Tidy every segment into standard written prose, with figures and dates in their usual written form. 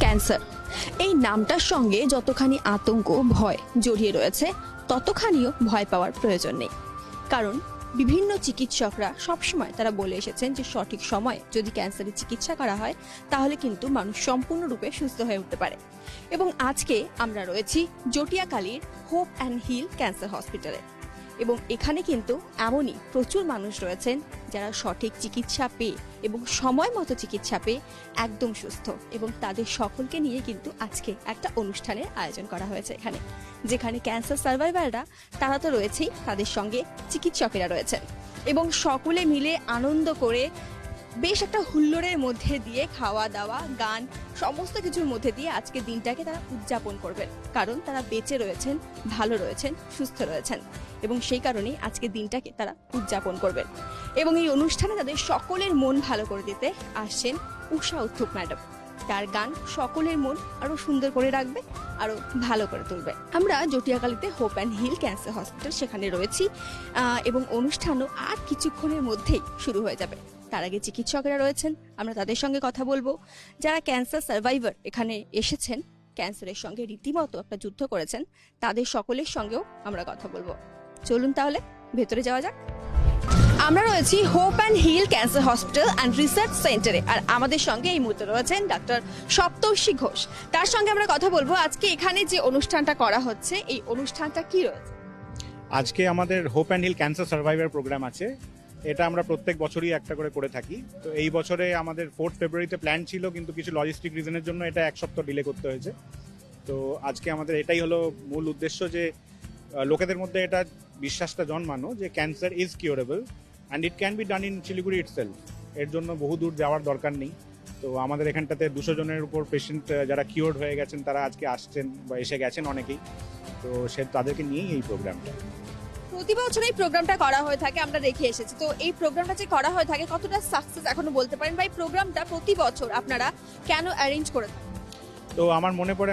Cancer এই নামটার সঙ্গে যতখানি আতঙ্ক ভয় জড়িয়ে রয়েছে ততখানিও ভয় পাওয়ার প্রয়োজন নেই। কারণ বিভিন্ন চিকিৎসকরা সবসময় তারা বলে এসেছেন যে সঠিক সময়ে যদি ক্যান্সারের চিকিৎসা করা হয় তাহলে কিন্তু মানুষ সম্পূর্ণরূপে সুস্থ হয়ে উঠতে পারে। এবং আজকে আমরা রয়েছি জটিয়াকালীর হোপ অ্যান্ড হিল ক্যান্সার হসপিটালে এবং এখানে কিন্তু এমনই প্রচুর মানুষ রয়েছেন যারা সঠিক চিকিৎসা পেয়ে এবং সময় মতো চিকিৎসা পেয়ে একদম সুস্থ, এবং তাদের সকলকে নিয়ে কিন্তু আজকে একটা অনুষ্ঠানের আয়োজন করা হয়েছে এখানে, যেখানে ক্যান্সার সার্ভাইভাররা তারা তো রয়েছেই, তাদের সঙ্গে চিকিৎসকেরা রয়েছেন এবং সকলে মিলে আনন্দ করে বেশ একটা হুল্লোড়ের মধ্যে দিয়ে খাওয়া দাওয়া গান সমস্ত কিছুর মধ্যে দিয়ে আজকে দিনটাকে তারা উদযাপন করবেন। কারণ তারা বেঁচে রয়েছেন, ভালো রয়েছেন, সুস্থ রয়েছেন এবং সেই কারণেই আজকে দিনটাকে তারা উদযাপন করবেন। এবং এই অনুষ্ঠানে তাদের সকলের মন ভালো করে দিতে আসছেন উষা উত্থুপ ম্যাডাম। তার গান সকলের মন আরো সুন্দর করে রাখবে, আরো ভালো করে তুলবে। আমরা জটিয়াকালীতে hope and hill cancer hospital সেখানে রয়েছি এবং অনুষ্ঠানও আর কিছুক্ষণের মধ্যেই শুরু হয়ে যাবে। তার আগে চিকিৎসকেরা রয়েছেন, আমরা তাদের সঙ্গে কথা বলবো। যারা ক্যান্সার সার্ভাইভার এখানে এসেছেন, ক্যান্সারের সঙ্গে রীতিমতো একটা যুদ্ধ করেছেন, তাদের সকলের সঙ্গেও আমরা কথা বলবো। চলুন তাহলে ভেতরে যাওয়া যাক। আমরা রয়েছি Hope and hill cancer hospital and research সেন্টারে, আর আমাদের সঙ্গে এই মুহূর্তে রয়েছেন ডাক্তার সপ্তর্ষি ঘোষ। তার সঙ্গে আমরা কথা বলবো আজকে এখানে যে অনুষ্ঠানটা করা হচ্ছে, এই অনুষ্ঠানটা কি রয়েছে। আজকে আমাদের Hope and hill cancer survivor programme আছে। এটা আমরা প্রত্যেক বছরই একটা করে থাকি। তো এই বছরে আমাদের 4 ফেব্রুয়ারিতে প্ল্যান ছিল, কিন্তু কিছু লজিস্টিক রিজনের জন্য এটা এক সপ্তাহ ডিলে করতে হয়েছে। তো আজকে আমাদের এটাই হলো মূল উদ্দেশ্য, যে লোকেদের মধ্যে এটা বিশ্বাসটা জন্মানো যে cancer is curable and it can be done in Siliguri itself. এর জন্য বহু দূর যাওয়ার দরকার নেই। তো আমাদের এখানটাতে 200 জনের উপর পেশেন্ট যারা কিওর্ড হয়ে গেছেন তারা আজকে আসছেন বা এসে গেছেন অনেকেই। তো তাদেরকে নিয়েই এই প্রোগ্রামটা। প্রতি বছর এই প্রোগ্রামটা করা হয়ে থাকে, আমরা দেখে এসেছি। তো এই প্রোগ্রামটা যে করা হয়ে থাকে কতটা সাকসেস এখনো বলতে পারেন, বা এই প্রোগ্রামটা প্রতি বছর আপনারা কেন অ্যারেঞ্জ করে থাকেন? তো আমার মনে পড়ে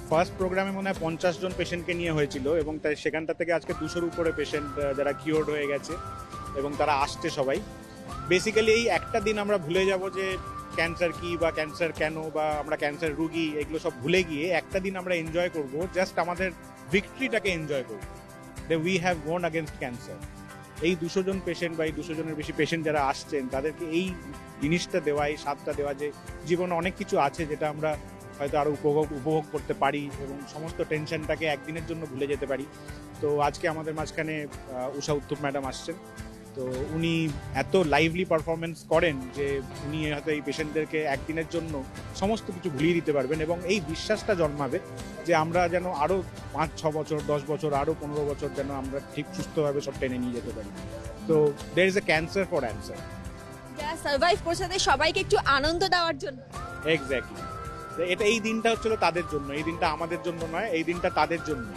ফার্স্ট প্রোগ্রামে মনে হয় 50 জন পেশেন্টকে নিয়ে হয়েছিল, এবং তাই সেখানটা থেকে আজকে 200-র উপরে পেশেন্ট যারা কিওর্ড হয়ে গেছে এবং তারা আসছে সবাই। বেসিক্যালি এই একটা দিন আমরা ভুলে যাব যে ক্যান্সার কি বা ক্যান্সার কেন বা আমরা ক্যান্সার রুগী, এগুলো সব ভুলে গিয়ে একটা দিন আমরা এনজয় করব, জাস্ট আমাদের ভিক্টরিটাকে এনজয় করব, যে we have one against cancer. এই 200 জন পেশেন্ট বা এই 200 জনের বেশি পেশেন্ট যারা আসছেন তাদেরকে এই জিনিসটা দেওয়া, এই স্বাদটা দেওয়া যে জীবনে অনেক কিছু আছে যেটা আমরা হয়তো আরো উপভোগ করতে পারি এবং সমস্ত টেনশনটাকে একদিনের জন্য ভুলে যেতে পারি। তো আজকে আমাদের মাঝখানে উষা উত্থুপ ম্যাডাম আসছেন। তো উনি এত লাইভলি পারফরমেন্স করেন যে উনি হয়তো এই পেশেন্টদেরকে একদিনের জন্য সমস্ত কিছু ভুলিয়ে দিতে পারবেন, এবং এই বিশ্বাসটা জন্মাবে যে আমরা যেন আরো 5-6 বছর, 10 বছর, আরো 15 বছর যেন আমরা ঠিক সুস্থভাবে সব টেনে নিয়ে যেতে পারি। তো there is a cancer for answer. যারা সার্ভাইভ করছে তাদের সবাইকে একটু আনন্দ দেওয়ার জন্য। এক্স্যাক্টলি। এটা এই দিনটা হচ্ছিল তাদের জন্য, এই দিনটা আমাদের জন্য নয়, এই দিনটা তাদের জন্য,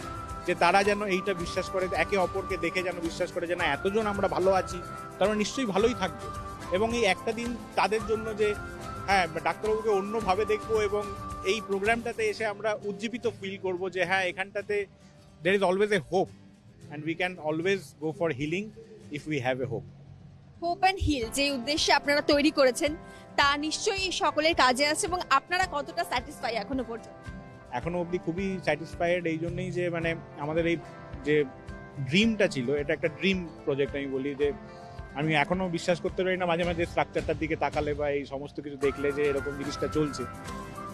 যে তারা যেন এইটা বিশ্বাস করে, একে অপরকে দেখে যেন বিশ্বাস করে যে না এতজন আমরা ভালো আছি, তারা নিশ্চয়ই ভালোই থাকবে। এবং এই একটা দিন তাদের জন্য যে হ্যাঁ ডাক্তারবাবুকে অন্যভাবে দেখবো, এবং এই প্রোগ্রামটাতে এসে আমরা উজ্জীবিত ফিল করব যে হ্যাঁ এখানটাতে there is always a hope and we can always go for healing if we have a hope. Hope and Heal যে উদ্দেশ্যে আপনারা তৈরি করেছেন তা নিশ্চয়ই সকলের কাজে আসে, এবং আপনারা কতটা স্যাটিসফাই এখনো পর্যন্ত? এখনো অবধি খুবই স্যাটিসফাইড, এই জন্যই যে মানে আমাদের এই যে ড্রিমটা ছিল, এটা একটা ড্রিম প্রজেক্ট। আমি বলি যে আমি এখনো বিশ্বাস করতে পারি না মাঝে মাঝে স্ট্রাকচারটার দিকে তাকালে বা এই সমস্ত কিছু দেখলে যে এরকম জিনিসটা চলছে।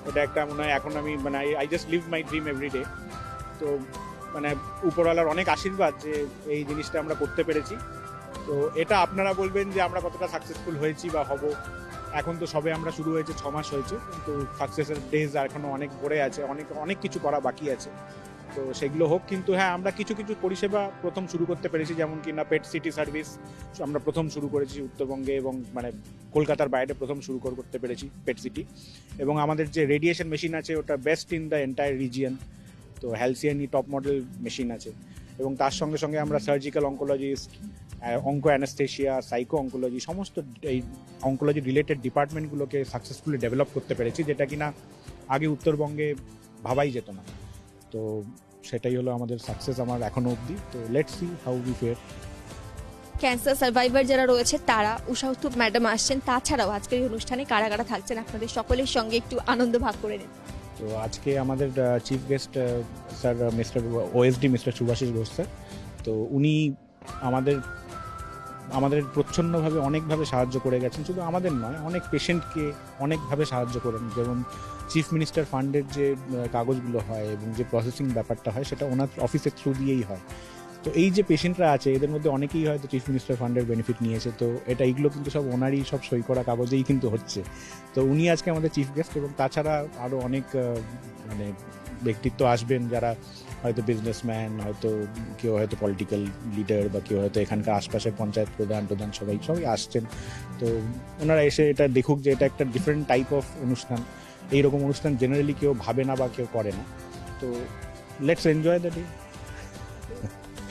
এটা একটা মনে হয় এখন আমি মানে I just live my dream everyday. তো মানে উপরওয়ালার অনেক আশীর্বাদ যে এই জিনিসটা আমরা করতে পেরেছি। তো এটা আপনারা বলবেন যে আমরা কতটা সাকসেসফুল হয়েছি বা হব। এখন তো সবে আমরা শুরু হয়েছে, 6 মাস হয়েছে, কিন্তু সাকসেসের ডেজ এখনো অনেক পড়ে আছে, অনেক কিছু করা বাকি আছে। তো সেগুলো হোক, কিন্তু হ্যাঁ আমরা কিছু পরিষেবা প্রথম শুরু করতে পেরেছি, যেমন কি না পেট সিটি সার্ভিস আমরা প্রথম শুরু করেছি উত্তরবঙ্গে, এবং মানে কলকাতার বাইরে প্রথম শুরু করতে পেরেছি পেট সিটি। এবং আমাদের যে রেডিয়েশন মেশিন আছে ওটা best in the entire region. তো হ্যালসিয়ানি টপ মডেল মেশিন আছে, এবং তার সঙ্গে সঙ্গে আমরা surgical oncologist, onco anaesthesia, psycho oncology, সমস্ত এই অঙ্কোলজি রিলেটেড ডিপার্টমেন্টগুলোকে সাকসেসফুলি ডেভেলপ করতে পেরেছি, যেটা কিনা আগে উত্তরবঙ্গে ভাবাই যেত না। তো সেটাই হলো আমাদের সাকসেস আমার এখনো অবধি। তো let's see how we fair. Cancer survivor যারা রয়েছে তারা, উষা উত্থুপ ম্যাডাম আসছেন, তাছাড়াও আজকের এই অনুষ্ঠানে কারা কারা থাকছেন আপনাদের সকলের সঙ্গে একটু আনন্দ ভাগ করে নিন। তো আজকে আমাদের chief guest sir mister OSD mister Subhasis Ghosh sir. তো উনি আমাদের প্রচ্ছন্নভাবে অনেকভাবে সাহায্য করে গেছেন, শুধু আমাদের নয়, অনেক পেশেন্টকে অনেকভাবে সাহায্য করেন। যেমন চিফ মিনিস্টার ফান্ডের যে কাগজগুলো হয় এবং যে প্রসেসিং ব্যাপারটা হয় সেটা ওনার অফিসের থ্রু দিয়েই হয়। তো এই যে পেশেন্টরা আছে এদের মধ্যে অনেকেই হয়তো চিফ মিনিস্টার ফান্ডের বেনিফিট নিয়েছে, তো এইগুলো কিন্তু সব ওনারই সব সই করা কাগজেই কিন্তু হচ্ছে। তো উনি আজকে আমাদের চিফ গেস্ট, এবং তাছাড়া আরও অনেক মানে ব্যক্তিত্ব আসবেন যারা হয়তো বিজনেসম্যান, হয়তো কেউ হয়তো পলিটিক্যাল লিডার, বা কেউ হয়তো এখানকার আশপাশের পঞ্চায়েত প্রধান সবাই আসছেন। তো ওনারা এসে এটা দেখুক যে এটা একটা ডিফারেন্ট টাইপ অফ অনুষ্ঠান। এইরকম অনুষ্ঠান জেনারেলি কেউ ভাবে না বা কেউ করে না। তো লেটস এনজয় দ্য ডে।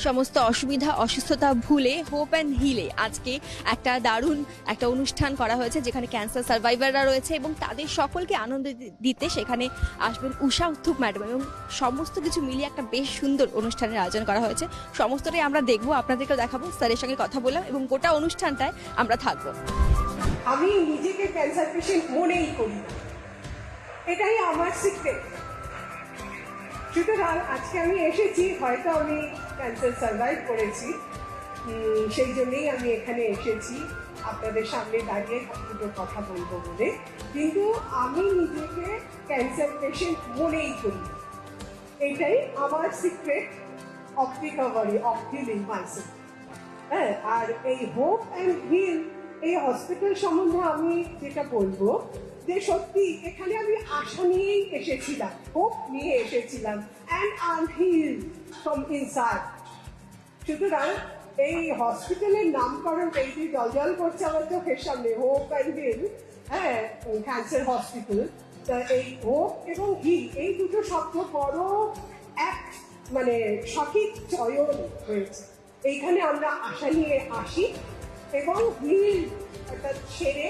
সমস্ত অসুবিধা অসুস্থতা ভুলে হোপ অ্যান্ড হিলে আজকে একটা দারুণ একটা অনুষ্ঠান করা হয়েছে, যেখানে ক্যান্সার সার্ভাইভাররা রয়েছে এবং তাদের সকলকে আনন্দ দিতে সেখানে আসবেন উষা উত্থুপ ম্যাডাম, এবং সমস্ত কিছু মিলিয়ে একটা বেশ সুন্দর অনুষ্ঠানের আয়োজন করা হয়েছে। সমস্তটাই আমরা দেখবো, আপনাদেরকেও দেখাবো, স্যারের সঙ্গে কথা বললাম এবং গোটা অনুষ্ঠানটায় আমরা থাকবো। আমি নিজেকে ক্যান্সার পেশেন্ট মনেই করি না, এটাই আমার সিক্রেট। সুতরাং আজকে আমি এসেছি, হয়তো আমি ক্যান্সার সার্ভাইভ করেছি, সেই জন্যই আমি এখানে এসেছি আপনাদের সামনে দাঁড়িয়ে দুটো কথা বলবো বলে, কিন্তু আমি নিজেকে ক্যান্সার পেশেন্ট মনেই করি না। এটাই আমার secret of recovery, of healing myself. হ্যাঁ, আর এই হোপ অ্যান্ড হিল এই হসপিটাল সম্বন্ধে আমি যেটা বলবো, যে সত্যি এখানে আমি আশা নিয়েই এসেছিলাম, হোপ নিয়ে এসেছিলাম, and I am held from inside. সুতরাং এই হসপিটালের নামকরণ এই যে জল করছে আমার চোখের সামনে, হোপ অ্যান্ড হিল, হ্যাঁ, ক্যান্সার হসপিটাল। এই হোপ এবং হিল এই দুটো শব্দ বড় এক মানে সঠিক চয়ন হয়েছে। এইখানে আমরা আশা নিয়ে আসি এবং হিল অর্থাৎ ছেড়ে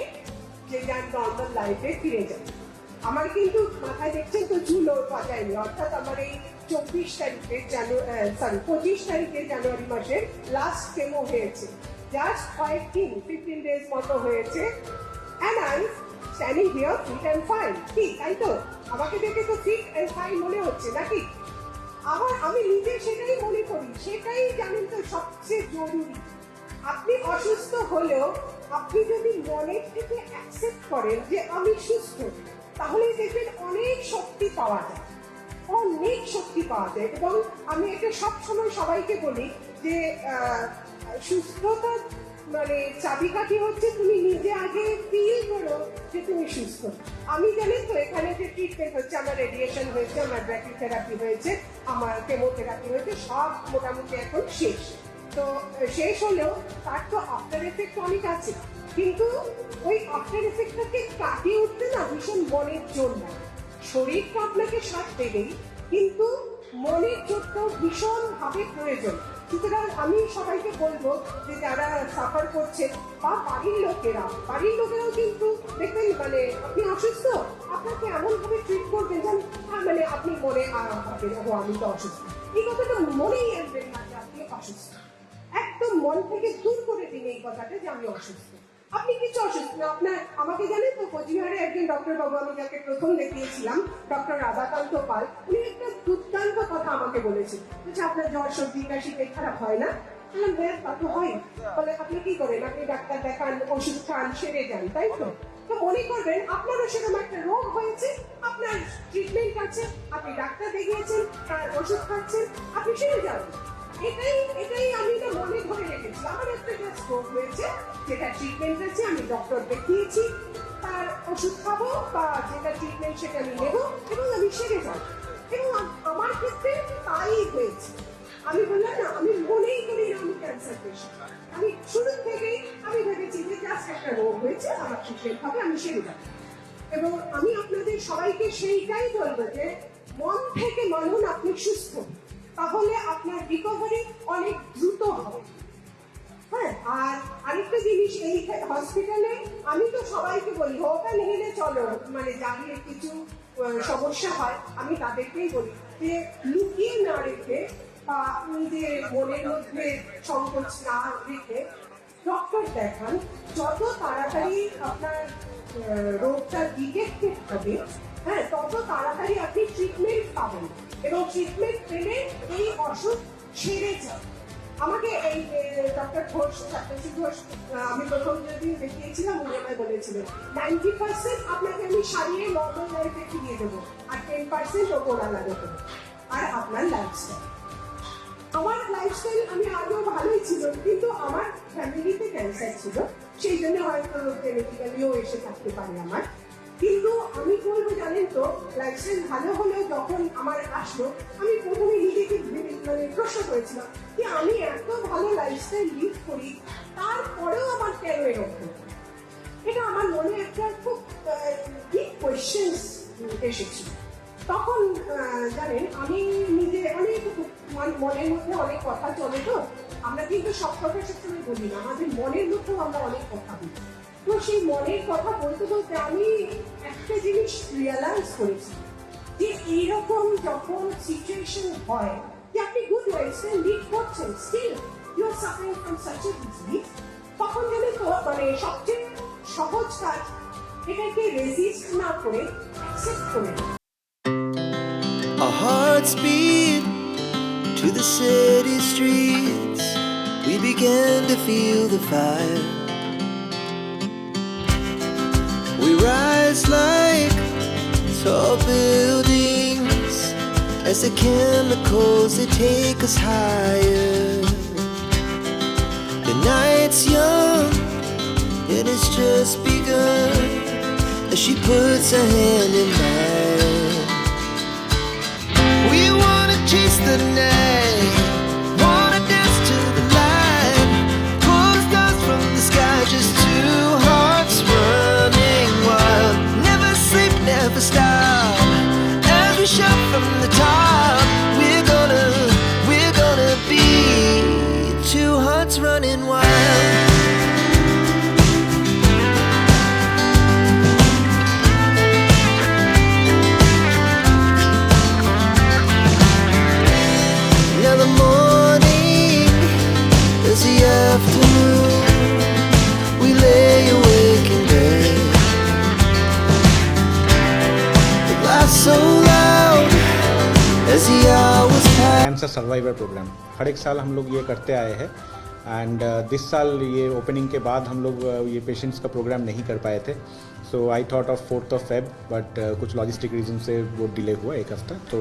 যে যার নর্মাল লাইফে ফিরে যায়। আমার কিন্তু মাথায় দেখছেন তো চুল পাতায়নি, অর্থাৎ আমার এই 25 তারিখে 25 তারিখে জানুয়ারি মাসের লাস্ট কেমো হয়েছে, জাস্ট 15 ডেজ মতো হয়েছে, and I standing here fit and fine. ঠিক তাই তো? আমাকে দেখে তো ফিট অ্যান্ড ফাইন মনে হচ্ছে নাকি? আমি নিজে সেটাই মনে করি, সেটাই জানেন তো সবচেয়ে জরুরি। আপনি অসুস্থ হলেও আপনি যদি মনের থেকে অ্যাকসেপ্ট করেন যে আমি সুস্থ, তাহলে দেখবেন অনেক শক্তি পাওয়া যায়, অনেক শক্তি পাওয়া যায়। এবং আমি এটা সবসময় সবাইকে বলি যে সুস্থতা মানে চাবিকাঠি হচ্ছে তুমি নিজে আগে ফিল করো যে তুমি সুস্থ। আমি জানি তো এখানে যে ট্রিটমেন্ট হচ্ছে, আমার রেডিয়েশন হয়েছে, আমার ব্র্যাকিওথেরাপি হয়েছে, আমার কেমোথেরাপি হয়েছে, সব মোটামুটি এখন শেষ। তো শেষ হলেও তার তো আফটার এফেক্ট অনেক আছে, কিন্তু ওই আফটার এফেক্টটাকে কাটিয়ে উঠতে না ভীষণ মনের জোর না। শরীর তো আপনাকে সাথ দেবেই, কিন্তু মনের জোরটাও ভীষণভাবে প্রয়োজন। সুতরাং আমি সবাইকে বলবো যে যারা সাফার করছেন বা বাড়ির লোকেরাও কিন্তু দেখবেন মানে আপনি অসুস্থ, আপনাকে এমনভাবে ট্রিট করবেন যেন মানে আপনি মনে ভাবেন ও আমি তো অসুস্থ। এই কথাটা মনেই আনবেন না যে আপনি অসুস্থ, একদম মন থেকে দূর করে দিন এই কথাটা যে আমি অসুস্থ। আপনি কিছু অসুস্থ না। আপনার আমাকে জানেন তো কোচবিহারে একজন ডক্টর বাবু, আমি যাকে প্রথম দেখিয়েছিলাম, ডক্টর রাধাকান্ত পাল, উনি একটা দুর্দান্ত কথা আমাকে বলেছেন, যে আপনার জ্বর সর্দি কাশি পেট খারাপ হয় না? বললাম হ্যাঁ তা তো হয়। বলে আপনি কি করেন? আপনি ডাক্তার দেখান, ওষুধ খান, সেরে যান, তাই তো? তো মনে করবেন আপনারও সেরকম একটা রোগ হয়েছে, আপনার ট্রিটমেন্ট আছে, আপনি ডাক্তার দেখিয়েছেন, তার ওষুধ খাচ্ছেন, আপনি সেরে যাবেন। এটাই আমি তো মনে ধরে রেখেছি। আমার একটা রোগ হয়েছে, যেটা ট্রিটমেন্ট আছে, আমি ডক্টর দেখিয়েছি, তার ওষুধ খাবো বা যেটা ট্রিটমেন্ট সেটা আমি নেবো এবং আমি সেরে যাবো। এবং আমার ক্ষেত্রে তাই হয়েছে। আমি বললাম না, আমি মনেই করি না আমি ক্যান্সার পেশেন্ট। আমি শুরু থেকেই আমি ভেবেছি যে জাস্ট একটা রোগ হয়েছে, আমার ট্রিটমেন্ট হবে, আমি সেরে যাবো। এবং আমি আপনাদের সবাইকে সেইটাই বলবো যে মন থেকে মানুন আপনি সুস্থ, তাহলে আপনার রিকভারি অনেক দ্রুত হবে। হ্যাঁ, আর আরেকটা জিনিস, এই হসপিটালে আমি তো সবাইকে বলি হোপ অ্যান্ড হিলে চলো, মানে যাদের কিছু সমস্যা হয় আমি তাদেরকেই বলি যে লুকিয়ে না রেখে বা নিজের মনের মধ্যে সংকোচ না রেখে ডক্টর দেখান। যত তাড়াতাড়ি আপনার রোগটা ডিটেক্টেড হবে, হ্যাঁ, তত তাড়াতাড়ি আপনি আমাকে এই ডক্টর ঘোষ সপ্তর্ষি ঘোষ আমি প্রথম যেদিন দেখিয়েছিলাম উনি আমায় বলেছিলেন 90% আপনাকে আমি সারিয়ে নর্মাল লাইফে ফিরিয়ে দেবো আর 10% ওপরওয়ালা দেবো আর আপনার লাইফস্টাইল। আমার লাইফস্টাইল আমি আগেও ভালোই ছিল, কিন্তু আমার ফ্যামিলিতে ক্যান্সার ছিল, সেই জন্য হয়তো জেনেটিক্যালিও এসে থাকতে পারে আমার। কিন্তু আমি বলবো জানেন তো, লাইফস্টাইল ভালো হলেও যখন আমার আসলো আমি প্রথমে নিজেকে মানে প্রশ্ন করেছিলাম যে আমি এত ভালো লাইফস্টাইল লিড করি তারপরেও আমার কেন এরকম। এটা আমার মনে একটা খুব ডিপ কোয়েশ্চেন্স এসেছিল। তখন জানেন আমি নিজে অনেক মনের মধ্যে অনেক কথা চলে, তো আমরা কিন্তু সব কথা সবসময় বলি না, আমাদের মনের মধ্যেও আমরা অনেক কথা বলি। তো সেই মনের কথা বলতে বলতে আমি একটা জিনিস রিয়ালাইজ করেছি যে এইরকম যখন সিচুয়েশন হয় যে আপনি গুড লাইফস্টাইল লিড করছেন, still you are suffering from such a disease, তখন জানেন তো মানে সবচেয়ে সহজ কাজ এটাকে রেজিস্ট না করে অ্যাকসেপ্ট করে। Our hearts beat to the city streets. We began to feel the fire. We rise like tall buildings as the chemicals they take us higher. The night's young and it's just begun as she puts her hand in mine. We wanna chase the night, wanna dance to the light, pull the stars from the sky, just two hearts running wild. Never sleep, never stop, as we shout from the top. We're gonna be two hearts running wild. Now the morning is the afternoon. We lay awake in bed. The glass so loud as the hours pass. Cancer survivor programme हर एक साल हम लोग ये करते आए हैं and this साल ये ओपनिंग के बाद हम लोग ये पेशेंट्स का प्रोग्राम नहीं कर पाए थे। So I thought of 4th of Feb but कुछ लॉजिस्टिक रीजन से वो डिले हुआ एक हफ्ता। तो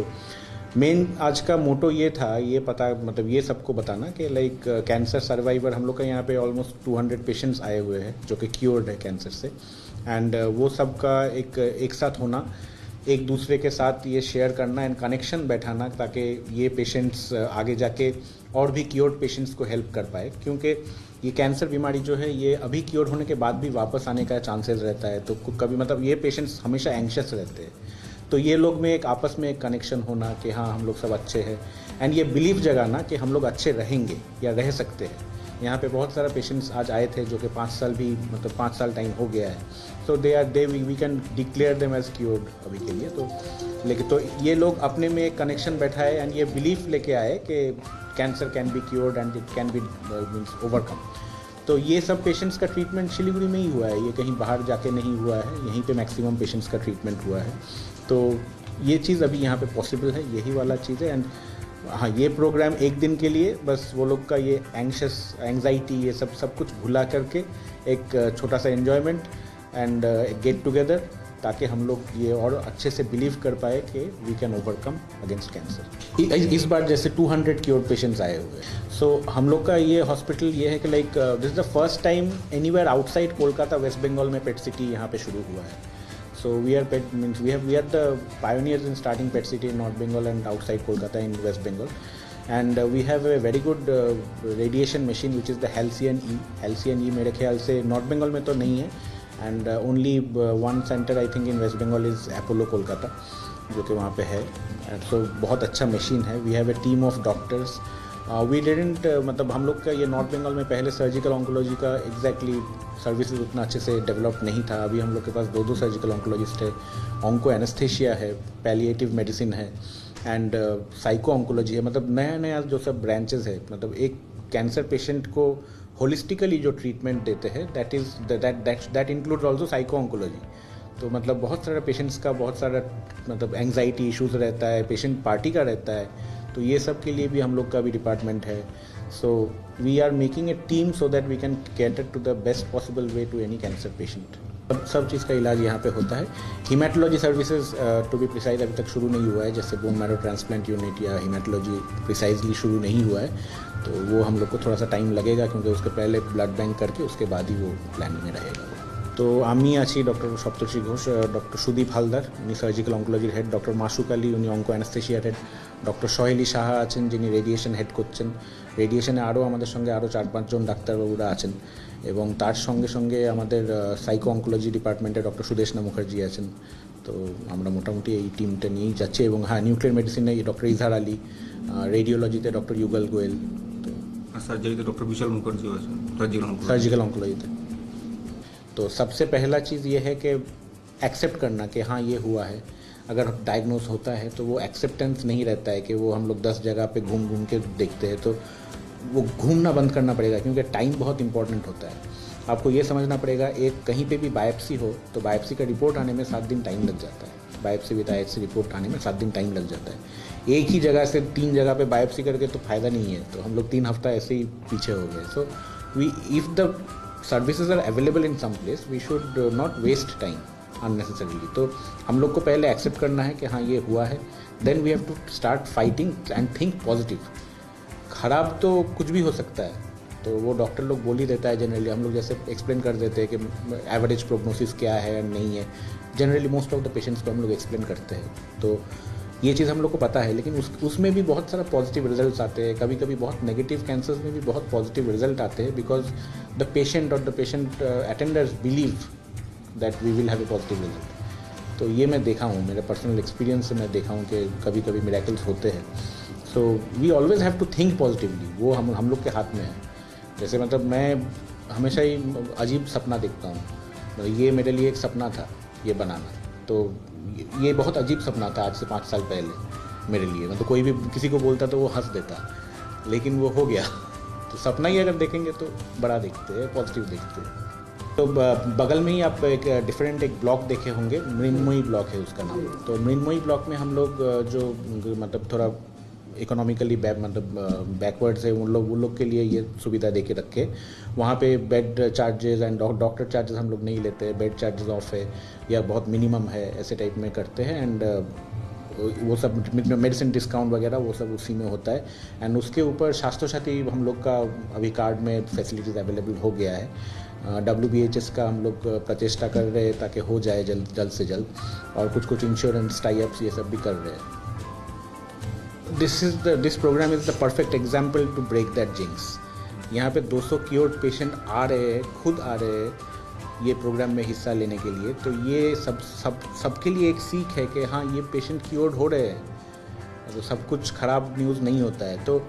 मेन आज का मोटो ये था, ये पता मतलब ये सबको बताना कि लाइक कैंसर सर्वाइवर हम लोग का यहाँ पे ऑलमोस्ट 200 पेशेंट्स आए हुए हैं जो कि क्योर्ड है कैंसर से। एंड वो सब का एक साथ होना, एक दूसरे के साथ ये शेयर करना एंड कनेक्शन बैठाना, ताकि ये पेशेंट्स आगे जाके और भी क्योर्ड पेशेंट्स को हेल्प कर पाए। क्योंकि ये कैंसर बीमारी जो है ये अभी क्योर होने के बाद भी वापस आने का चांसेस रहता है। तो कभी मतलब ये पेशेंट्स हमेशा एंग्शियस रहते हैं। तो ये लोग में एक आपस में एक कनेक्शन होना कि हाँ हम लोग सब अच्छे हैं एंड ये बिलीफ जगाना कि हम लोग अच्छे रहेंगे या रह सकते हैं। यहाँ पे बहुत सारा पेशेंट्स आज आए थे जो कि 5 साल भी मतलब 5 साल टाइम हो गया है। So we can declare them as cured अभी के लिए। तो लेकिन तो ये लोग अपने में एक कनेक्शन बैठाए एंड ये बिलीफ लेके आए कि cancer can be cured and it can be means overcome. तो ये सब पेशेंट्स का ट्रीटमेंट सिलीगुड़ी में ही हुआ है, ये कहीं बाहर जाके नहीं हुआ है, यहीं पे मैक्सिमम पेशेंट्स का ट्रीटमेंट हुआ है। तो ये चीज़ अभी यहाँ पे पॉसिबल है, यही वाला चीज़ है। एंड हाँ ये प्रोग्राम एक दिन के लिए बस वो लोग का ये एंग्जाइटी ये सब कुछ भुला करके एक छोटा सा एन्जॉयमेंट एंड गेट टुगेदर, ताकि हम लोग ये और अच्छे से बिलीव कर पाए कि we can overcome against cancer. इस बार जैसे 200 क्योर्ड पेशेंट्स आए हुए हैं। सो हम लोग का ये हॉस्पिटल ये है कि like this is the first time anywhere outside Kolkata West Bengal में पेट सिटी यहाँ पे शुरू हुआ है। So we are the pioneers in starting PET city in North Bengal and outside Kolkata in West Bengal, and we have a very good radiation machine which is the Halcyon E. Halcyon E मेरे ख्याल से North Bengal में तो नहीं है, and only one center I think in West Bengal is Apollo Kolkata जो कि वहाँ पे है। and so बहुत अच्छा machine है। We have a team of doctors. We didn't मतलब हम लोग का ये नॉर्थ बंगाल में पहले सर्जिकल ऑन्कोलॉजी का एग्जैक्टली सर्विसेज उतना अच्छे से डेवलप नहीं था। अभी हम लोग के पास 2 सर्जिकल ऑन्कोलॉजिस्ट है, ऑन्को एनेस्थेशिया है, पैलिएटिव मेडिसिन है एंड साइको ऑन्कोलॉजी है। मतलब नया जो सब ब्रांचेस है, मतलब एक कैंसर पेशेंट को होलिस्टिकली जो ट्रीटमेंट देते हैं that includes also psycho oncology. तो मतलब बहुत सारे पेशेंट्स का बहुत सारा मतलब एंग्जाइटी इश्यूज़ रहता है, पेशेंट पार्टी का रहता है, तो ये सब के लिए भी हम लोग का भी डिपार्टमेंट है। So we are making a team so that we can cater to the best possible way to any cancer patient. सब चीज़ का इलाज यहाँ पे होता है. Haematology services to be precise अभी तक शुरू नहीं हुआ है, जैसे बोन मैरो ट्रांसप्लांट यूनिट या हीमेटोलॉजी प्रिसाइजली शुरू नहीं हुआ है, तो वो हम लोग को थोड़ा सा टाइम लगेगा, क्योंकि उसके पहले ब्लड बैंक करके उसके बाद ही वो प्लानिंग में रहेगा. तो আমি আছি ডক্টর সপ্তর্ষি ঘোষ, ডক্টর সুদীপ হালদার উনি সার্জিক্যাল অঙ্কোলজির হেড, ডক্টর মাসুক আলী উনি অঙ্কো অ্যানাস্থেশিয়ার হেড, ডক্টর সোহেলি সাহা আছেন যিনি রেডিয়েশন হেড করছেন. রেডিয়েশনে আরও আমাদের সঙ্গে আরও 4-5 জন ডাক্তারবাবুরা আছেন, এবং তার সঙ্গে সঙ্গে আমাদের সাইকো অঙ্কোলজি ডিপার্টমেন্টে ডক্টর সুদেশনা মুখার্জি আছেন. তো আমরা মোটামুটি এই টিমটা নিয়েই যাচ্ছি. এবং হ্যাঁ, নিউক্লিয়ার মেডিসিনে ডক্টর ইজহার আলী, রেডিওলজিতে ডক্টর ইউগল গোয়েল, তো surgery doctor Vishal Mukherjee surgical oncology. तो सबसे पहला चीज़ ये है कि एक्सेप्ट करना कि हाँ ये हुआ है. अगर डायग्नोस होता है तो वो एक्सेप्टेंस नहीं रहता है कि वो हम लोग 10 जगह पे घूम घूम के देखते हैं, तो वो घूमना बंद करना पड़ेगा, क्योंकि टाइम बहुत इंपॉर्टेंट होता है. आपको ये समझना पड़ेगा, एक कहीं पे भी बायोप्सी हो तो बायोप्सी का रिपोर्ट आने में 7 दिन टाइम लग जाता है. बायोप्सी विद IHC रिपोर्ट आने में 7 दिन टाइम लग जाता है. एक ही जगह से 3 जगह पे बायोप्सी करके तो फ़ायदा नहीं है, तो हम लोग 3 हफ्ता ऐसे ही पीछे हो गए. So we if the services are available in some place we should not waste time unnecessarily. तो हम लोग को पहले एक्सेप्ट करना है कि हाँ ये हुआ है, then we have to start fighting and think positive. ख़राब तो कुछ भी हो सकता है, तो वो डॉक्टर लोग बोल ही देता है जनरली. हम लोग जैसे एक्सप्लेन कर देते हैं कि एवरेज प्रोग्नोसिस क्या है नहीं है, generally most of the patients को हम लोग एक्सप्लेन करते हैं. तो ये चीज़ हम लोग को पता है, लेकिन उसमें भी बहुत सारा पॉजिटिव रिजल्ट्स आते हैं. कभी कभी बहुत नेगेटिव कैंसर्स में भी बहुत पॉजिटिव रिजल्ट आते हैं, बिकॉज द पेशेंट और the patient attenders believe that we will have a positive result. तो ये मैं देखा हूँ, मेरे पर्सनल एक्सपीरियंस से मैं देखा हूँ कि कभी कभी मिरेकल्स होते हैं. So we always have to think positively. वो हम लोग के हाथ में है. जैसे मतलब मैं हमेशा ही अजीब सपना देखता हूँ. ये मेरे लिए एक सपना था ये बनाना, तो ये बहुत अजीब सपना था आज से 5 साल पहले मेरे लिए. मतलब कोई भी किसी को बोलता तो वो हंस देता, लेकिन वो हो गया. तो सपना ही अगर देखेंगे तो बड़ा देखते हैं, पॉजिटिव देखते हैं. तो बगल में ही आप एक डिफरेंट एक ब्लॉक देखे होंगे, मृण्मयी ब्लॉक है उसका नाम. तो मृण्मयी ब्लॉक में हम लोग जो मतलब थोड़ा इकोनॉमिकली बैकवर्ड्स है उन लोग के लिए ये सुविधा दे के रखे. वहाँ पे bed charges and doctor charges हम लोग नहीं लेते, बेड चार्जेस ऑफ है या बहुत मिनिमम है, ऐसे टाइप में करते हैं. एंड वो सब मेडिसिन डिस्काउंट वगैरह वो सब उसी में होता है. एंड उसके ऊपर स्वास्थ्य साथी हम लोग का अभी कार्ड में फैसिलिटीज़ अवेलेबल हो गया है. WBHS का हम लोग प्रचेष्टा कर रहे हैं ताकि हो जाए जल्द से जल्द, और कुछ इंश्योरेंस टाई-अप्स ये सब भी कर रहे हैं. This programme is the perfect example to break that jinx. यहाँ पे 200 क्योर्ड पेशेंट आ रहे हैं, खुद आ रहे हैं ये प्रोग्राम में हिस्सा लेने के लिए. तो ये सबके लिए एक सीख है कि हाँ ये पेशेंट क्योर्ड हो रहे हैं, तो सब कुछ ख़राब न्यूज़ नहीं होता है. तो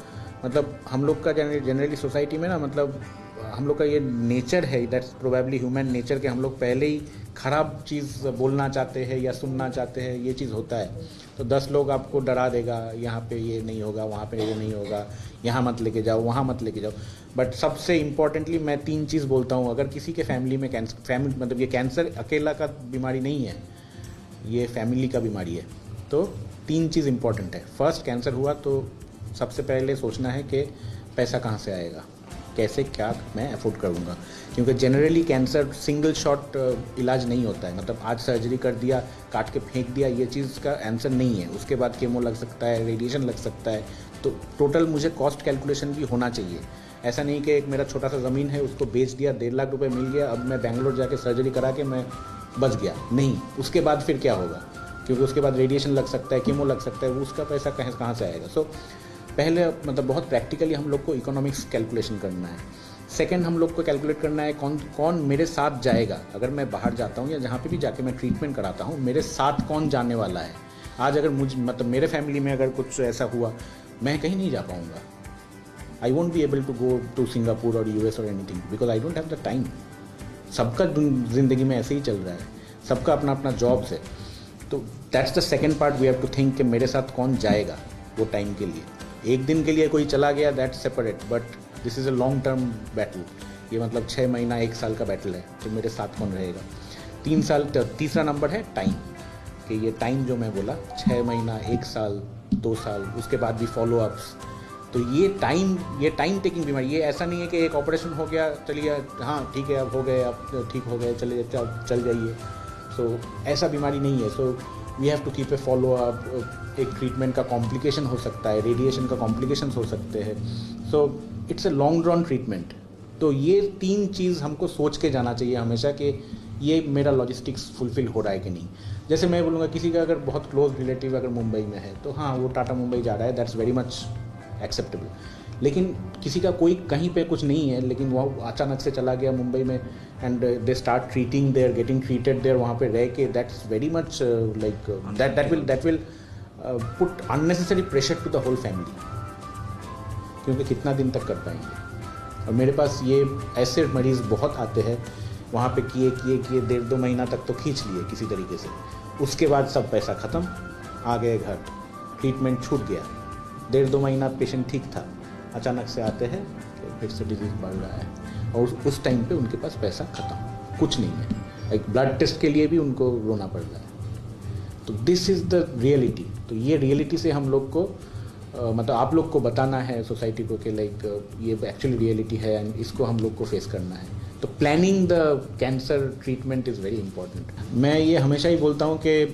मतलब हम लोग का जनरली सोसाइटी में ना, मतलब हम लोग का ये नेचर है, दैट्स प्रोबेबली ह्यूमन नेचर, के हम लोग पहले ही ख़राब चीज़ बोलना चाहते हैं या सुनना चाहते हैं. ये चीज़ होता है. तो 10 लोग आपको डरा देगा, यहाँ पे ये नहीं होगा, वहाँ पे ये नहीं होगा, यहाँ मत लेके जाओ, वहाँ मत लेके जाओ. बट सबसे इम्पॉर्टेंटली मैं 3 चीज़ बोलता हूँ. अगर किसी के फैमिली में फैमिली मतलब ये कैंसर अकेला का बीमारी नहीं है, ये फैमिली का बीमारी है. तो 3 चीज़ इम्पॉर्टेंट है. फर्स्ट, कैंसर हुआ तो सबसे पहले सोचना है कि पैसा कहाँ से आएगा, कैसे क्या मैं अफोर्ड करूँगा. क्योंकि जनरली कैंसर सिंगल शॉट इलाज नहीं होता है. मतलब आज सर्जरी कर दिया, काट के फेंक दिया, ये चीज़ का आंसर नहीं है. उसके बाद केमो लग सकता है, रेडिएशन लग सकता है. तो टोटल मुझे कॉस्ट कैलकुलेशन भी होना चाहिए. ऐसा नहीं कि एक मेरा छोटा सा ज़मीन है उसको बेच दिया, 1.5 लाख रुपए मिल गया, अब मैं बेंगलोर जाके सर्जरी करा के मैं बच गया. नहीं, उसके बाद फिर क्या होगा, क्योंकि उसके बाद रेडिएशन लग सकता है, केमो लग सकता है, वो उसका पैसा कहाँ से आएगा. सो पहले मतलब बहुत प्रैक्टिकली हम लोग को इकोनॉमिक्स कैलकुलेशन करना है. सेकंड, हम लोग को कैलकुलेट करना है कौन मेरे साथ जाएगा. अगर मैं बाहर जाता हूँ या जहाँ पे भी जाके मैं ट्रीटमेंट कराता हूँ, मेरे साथ कौन जाने वाला है. आज अगर मतलब मेरे फैमिली में अगर कुछ ऐसा हुआ, मैं कहीं नहीं जा पाऊँगा. I won't be able to go to Singapore और US और anything, because I don't have the time. सबका ज़िंदगी में ऐसे ही चल रहा है, सबका अपना अपना जॉब्स है. तो that's the second part we have to think कि मेरे साथ कौन जाएगा वो टाइम के लिए. एक दिन के लिए कोई चला गया, that's separate, but this is a long term battle. ये मतलब 6 महीना 1 साल का बैटल है. तो मेरे साथ कौन रहेगा. 3 साल. तीसरा नंबर है टाइम, कि ये टाइम जो मैं बोला 6 महीना 1 साल 2 साल, उसके बाद भी फॉलो अप्स. तो तो ये टाइम टेकिंग बीमारी, ये ऐसा नहीं है कि एक ऑपरेशन हो गया चलिए हाँ ठीक है अब हो गए अब ठीक हो गए चले चल जाइए, सो ऐसा बीमारी नहीं है। So we have to keep a follow up. एक ट्रीटमेंट का कॉम्प्लिकेशन हो सकता है, रेडिएशन का कॉम्प्लिकेशन हो सकते हैं, so it's a long run treatment. तो ये 3 चीज़ हमको सोच के जाना चाहिए हमेशा कि ये मेरा लॉजिस्टिक्स फुलफिल हो रहा है कि नहीं। जैसे मैं बोलूँगा किसी का अगर बहुत क्लोज रिलेटिव अगर मुंबई में है तो हाँ वो टाटा मुंबई जा रहा है, दैट्स वेरी मच एक्सेप्टेबल। लेकिन किसी का कोई कहीं पे कुछ नहीं है लेकिन वह अचानक से चला गया मुंबई में and they start treating there, getting treated there, वहाँ पे रह के, that's very much like that will put unnecessary pressure to the whole family, क्योंकि कितना दिन तक कर पाएंगे। और मेरे पास ये ऐसे मरीज़ बहुत आते हैं, वहाँ पे किए 1.5-2 महीना तक तो खींच लिए किसी तरीके से, उसके बाद सब पैसा ख़त्म, आ गए घर, ट्रीटमेंट छूट गया, 1.5-2 महीना पेशेंट ठीक था, अचानक से आते हैं फिर से डिजीज़ बढ़ रहा है और उस टाइम पे उनके पास पैसा ख़त्म, कुछ नहीं है। एक ब्लड टेस्ट के लिए भी उनको रोना पड़ रहा है। तो दिस इज़ द रियलिटी। तो ये रियलिटी से हम लोग को मतलब आप लोग को बताना है सोसाइटी को कि लाइक ये एक्चुअली रियलिटी है एंड इसको हम लोग को फेस करना है। तो planning the cancer treatment is very important. मैं ये हमेशा ही बोलता हूँ कि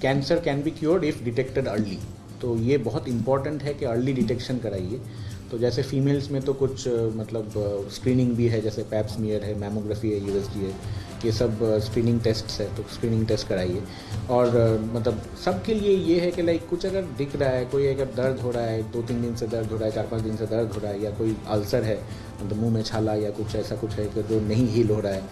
cancer can be cured if detected early. तो ये बहुत इंपॉर्टेंट है कि अर्ली डिटेक्शन कराइए। तो जैसे फीमेल्स में तो कुछ मतलब स्क्रीनिंग भी है, जैसे पैप स्मीयर है, मैमोग्राफी है, यूएसजी है, ये सब स्क्रीनिंग टेस्ट्स है, तो स्क्रीनिंग टेस्ट कराइए। और मतलब सबके लिए ये है कि लाइक कुछ अगर दिख रहा है, कोई अगर दर्द हो रहा है, 2-3 दिन से दर्द हो रहा है, 4-5 दिन से दर्द हो रहा है, या कोई अल्सर है मतलब मुंह में छाला या कुछ ऐसा कुछ है कि जो नहीं हील हो रहा है,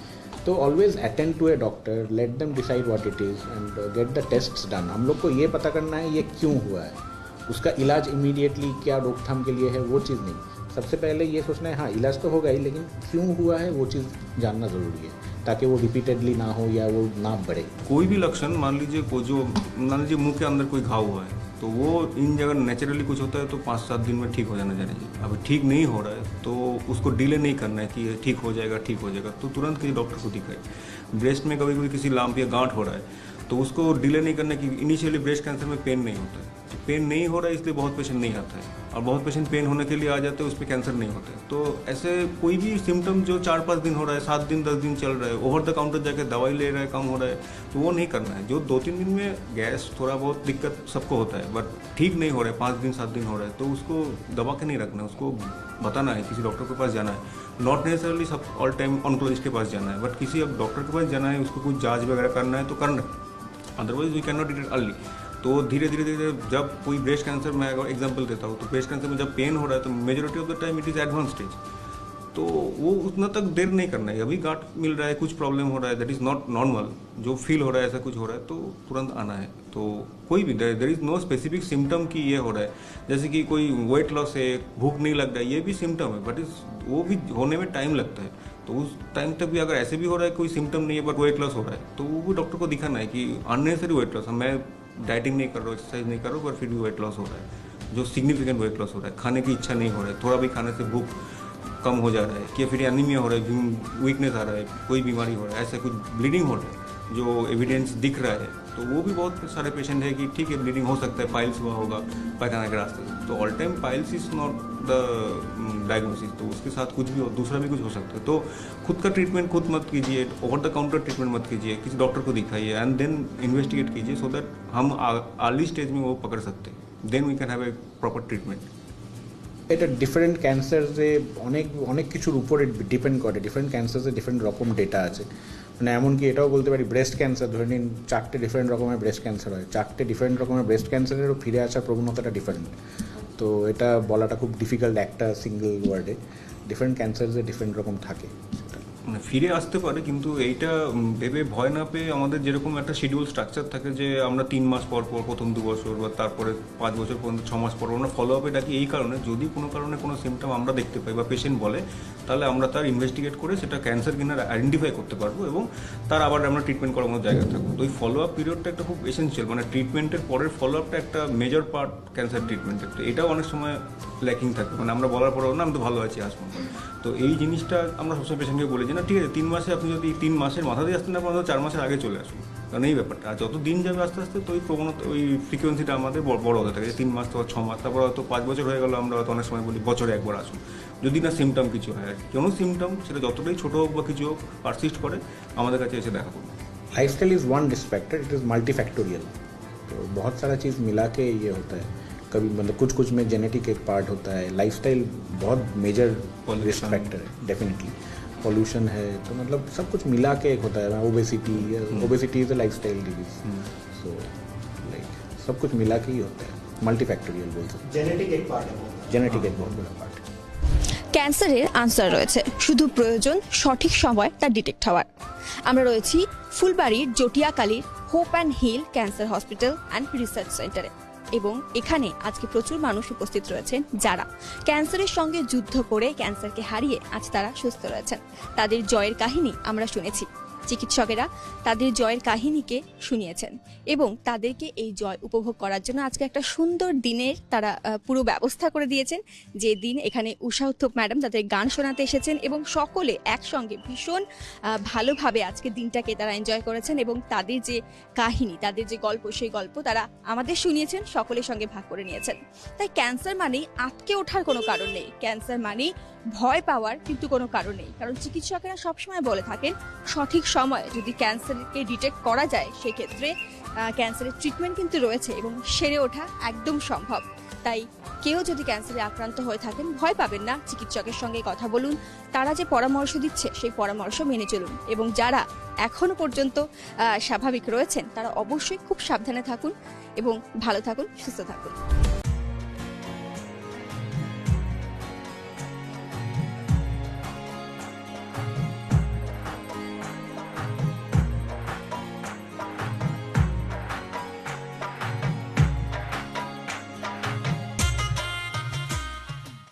तो always attend to a doctor, let them decide what it is and get the tests done. हम लोग को ये पता करना है ये क्यों हुआ है, उसका इलाज इमीडिएटली क्या रोकथाम के लिए है वो चीज़ नहीं। सबसे पहले ये सोचना है हाँ इलाज तो होगा ही, लेकिन क्यों हुआ है वो चीज़ जानना ज़रूरी है, ताकि वो रिपीटेडली ना हो या वो ना बढ़े। कोई भी लक्षण मान लीजिए मान लीजिए मुंह के अंदर कोई घाव हुआ है, तो वो इन जगह नेचुरली कुछ होता है तो 5-7 दिन में ठीक हो जाना चाहिए। अभी ठीक नहीं हो रहा है तो उसको डिले नहीं करना है कि ठीक हो जाएगा, तो तुरंत किसी डॉक्टर को दिखाए। ब्रेस्ट में कभी कभी किसी लाम्प या गांठ हो रहा है तो उसको डिले नहीं करना कि इनिशियली ब्रेस्ट कैंसर में पेन नहीं होता है, पेन नहीं हो रहा है इसलिए बहुत पेशेंट नहीं आता है, और बहुत पेशेंट पेन होने के लिए आ जाते हैं उस पर कैंसर नहीं होता है। तो ऐसे कोई भी सिम्टम जो 4-5 दिन हो रहा है, 7 दिन 10 दिन चल रहा है, ओवर द काउंटर जाके दवाई ले रहा है, कम हो रहा है, तो वो नहीं करना है। जो 2-3 दिन में गैस थोड़ा बहुत दिक्कत सबको होता है, बट ठीक नहीं हो रहा है, 5 दिन 7 दिन हो रहा है, तो उसको दबा के नहीं रखना है, उसको बताना है, किसी डॉक्टर के पास जाना है। नॉट नेसेसरली सब ऑल टाइम ऑन्कोलॉजिस्ट के पास जाना है, बट किसी अब डॉक्टर के पास जाना है, उसको कुछ जाँच वगैरह करना है तो करना है, otherwise we can not detect early. तो धीरे धीरे जब कोई ब्रेस्ट कैंसर, मैं अगर एग्जांपल देता हूँ, तो ब्रेस्ट कैंसर में जब पेन हो रहा है तो majority of the time it is advance stage, तो वो उतना तक देर नहीं करना है। अभी गांठ मिल रहा है, कुछ प्रॉब्लम हो रहा है, दैट इज़ नॉट नॉर्मल, जो फील हो रहा है ऐसा कुछ हो रहा है तो तुरंत आना है। तो कोई भी there is no specific symptom कि ये हो रहा है, जैसे कि कोई वेट लॉस है, भूख नहीं लग रहा है, ये भी सिम्टम है, बट वो भी होने में टाइम लगता है। तो उस टाइम तक भी अगर ऐसे भी हो रहा है, कोई सिम्टम नहीं है बट वेट लॉस हो रहा है, तो वो भी डॉक्टर को दिखाना है कि अननेसेसरी वेट लॉस, मैं डाइटिंग नहीं कर रहा हूँ, एक्सरसाइज नहीं कर रहा हूँ, पर फिर भी वेट लॉस हो रहा है, जो सिग्निफिकेंट वेट लॉस हो रहा है, खाने की इच्छा नहीं हो रहा है, थोड़ा भी खाने से भूख कम हो जा रहा है, कि फिर एनीमिया हो रहा है, वीकनेस आ रहा है, कोई बीमारी हो रहा है, ऐसा कुछ ब्लीडिंग हो रहा है जो एविडेंस दिख रहा है, तो वो भी बहुत सारे पेशेंट है कि ठीक है ब्लीडिंग हो सकता है, पाइल्स हुआ होगा पैखाना के रास्ते से, तो all time piles is not the diagnosis, तो उसके साथ कुछ भी हो, दूसरा भी कुछ हो सकता है। तो खुद का ट्रीटमेंट खुद मत कीजिए, ओवर द काउंटर ट्रीटमेंट मत कीजिए, किसी डॉक्टर को दिखाइए एंड देन इन्वेस्टिगेट कीजिए, सो दैट हम अर्ली स्टेज में वो पकड़ सकते हैं, then we can have a proper treatment. এটা ডিফারেন্ট ক্যান্সারে অনেক কিছুর উপরে ডিপেন্ড করে, ডিফারেন্ট ক্যান্সারে ডিফারেন্ট রকম ডেটা আছে। মানে এমনকি এটাও বলতে পারি ব্রেস্ট ক্যান্সার ধরে নিন 4টে ডিফারেন্ট রকমের ব্রেস্ট ক্যান্সার হয়, 4টে ডিফারেন্ট রকমের ব্রেস্ট ক্যান্সারেরও ফিরে আসার প্রবণতাটা ডিফারেন্ট। তো এটা বলাটা খুব ডিফিকাল্ট একটা সিঙ্গেল ওয়ার্ডে, ডিফারেন্ট ক্যান্সারে ডিফারেন্ট রকম থাকে। মানে ফিরে আসতে পারে, কিন্তু এইটা ভেবে ভয় না পেয়ে আমাদের যেরকম একটা শিডিউল স্ট্রাকচার থাকে যে আমরা 3 মাস পর পর, প্রথম 2 বছর বা তারপরে 5 বছর পর্যন্ত 6 মাস পর আমরা ফলো আপে ডাকি, এই কারণে যদি কোনো কারণে কোনো সিমটম আমরা দেখতে পাই বা পেশেন্ট বলে, তাহলে আমরা তার ইনভেস্টিগেট করে সেটা ক্যান্সার কিনা আইডেন্টিফাই করতে পারবো এবং তার আবার আমরা ট্রিটমেন্ট করানোর জায়গা থাকবো। তো এই ফলো আপ পিরিয়ডটা একটা খুব এসেন্সিয়াল, মানে ট্রিটমেন্টের পরের ফলো আপটা একটা মেজর পার্ট ক্যান্সার ট্রিটমেন্টের। তো এটাও অনেক সময় ল্যাকিং থাকে, মানে আমরা বলার পরেও না আমি তো ভালো আছি আসবো, তো এই জিনিসটা আমরা সবসময় পেশেন্টকে বলি যে না না ঠিক আছে 3 মাসে আপনি যদি 3 মাসের মাথা দিয়ে আসতেন না, আপনার 4 মাসের আগে চলে আসুন, কারণ এই ব্যাপারটা। আর যত দিন যাবে আস্তে আস্তে তো ওই প্রবণতা, ওই ফ্রিকোয়েন্সিটা আমাদের বড় হতে থাকে, 3 মাস তো 6 মাস, তারপর হয়তো 5 বছর হয়ে গেল, আমরা হয়তো অনেক সময় বলি বছরে একবার আসুন, যদি না সিমটম কিছু হয়। আর কোনো সিমটম সেটা যতটাই ছোটো হোক বা কিছু হোক পারসিস্ট করে, আমাদের काছে এসে দেখা করুন। Lifestyle is one risk factor, it is multifactorial. तो बहुत सारा चीज़ मिला के ये होता है। कभी मतलब कुछ कुछ में जेनेटिक एक पार्ट होता है, लाइफस्टाइल बहुत मेजर रिस्क फैक्टर है डेफिनेटली, पॉल्यूशन है, तो मतलब सब कुछ मिला के एक होता है। Obesity is a lifestyle disease, so like सब कुछ मिला के ही होता है, मल्टीफैक्टोरियल बोल सकते हैं। जेनेटिक एक बहुत बड़ा पार्ट है। ক্যান্সারের আনসার রয়েছে, শুধু প্রয়োজন সঠিক সময় তা ডিটেক্ট হওয়ার। আমরা রয়েছি ফুলবাড়ির জটিয়াকালীর hope and hill cancer hospital and research সেন্টারে, এবং এখানে আজকে প্রচুর মানুষ উপস্থিত রয়েছেন যারা ক্যান্সারের সঙ্গে যুদ্ধ করে ক্যান্সারকে হারিয়ে আজ তারা সুস্থ রয়েছেন। তাদের জয়ের কাহিনী আমরা শুনেছি, চিকিৎসকেরা তাদের জয়ের কাহিনীকে শুনিয়েছেন এবং তাদেরকে এই জয় উপভোগ করার জন্য আজকে একটা সুন্দর দিনের তারা পুরো ব্যবস্থা করে দিয়েছেন। যে দিন এখানে উষা উত্থপ ম্যাডাম তাদের গান শোনাতে এসেছেন এবং সকলে একসঙ্গে ভীষণ ভালোভাবে আজকে দিনটাকে তারা এনজয় করেছেন এবং তাদের যে কাহিনী, তাদের যে গল্প, সেই গল্প তারা আমাদের শুনিয়েছেন, সকলের সঙ্গে ভাগ করে নিয়েছেন। তাই ক্যান্সার মানেই আটকে ওঠার কোনো কারণ নেই, ক্যান্সার মানেই ভয় পাওয়ার কিন্তু কোনো কারণ নেই, কারণ চিকিৎসকেরা সবসময় বলে থাকেন সঠিক সময়ে যদি ক্যান্সারকে ডিটেক্ট করা যায় সেক্ষেত্রে ক্যান্সারের ট্রিটমেন্ট কিন্তু রয়েছে এবং সেরে ওঠা একদম সম্ভব। তাই কেউ যদি ক্যান্সারে আক্রান্ত হয়ে থাকেন ভয় পাবেন না, চিকিৎসকের সঙ্গে কথা বলুন, তারা যে পরামর্শ দিচ্ছে সেই পরামর্শ মেনে চলুন এবং যারা এখনো পর্যন্ত স্বাভাবিক রয়েছেন তারা অবশ্যই খুব সাবধানে থাকুন এবং ভালো থাকুন, সুস্থ থাকুন।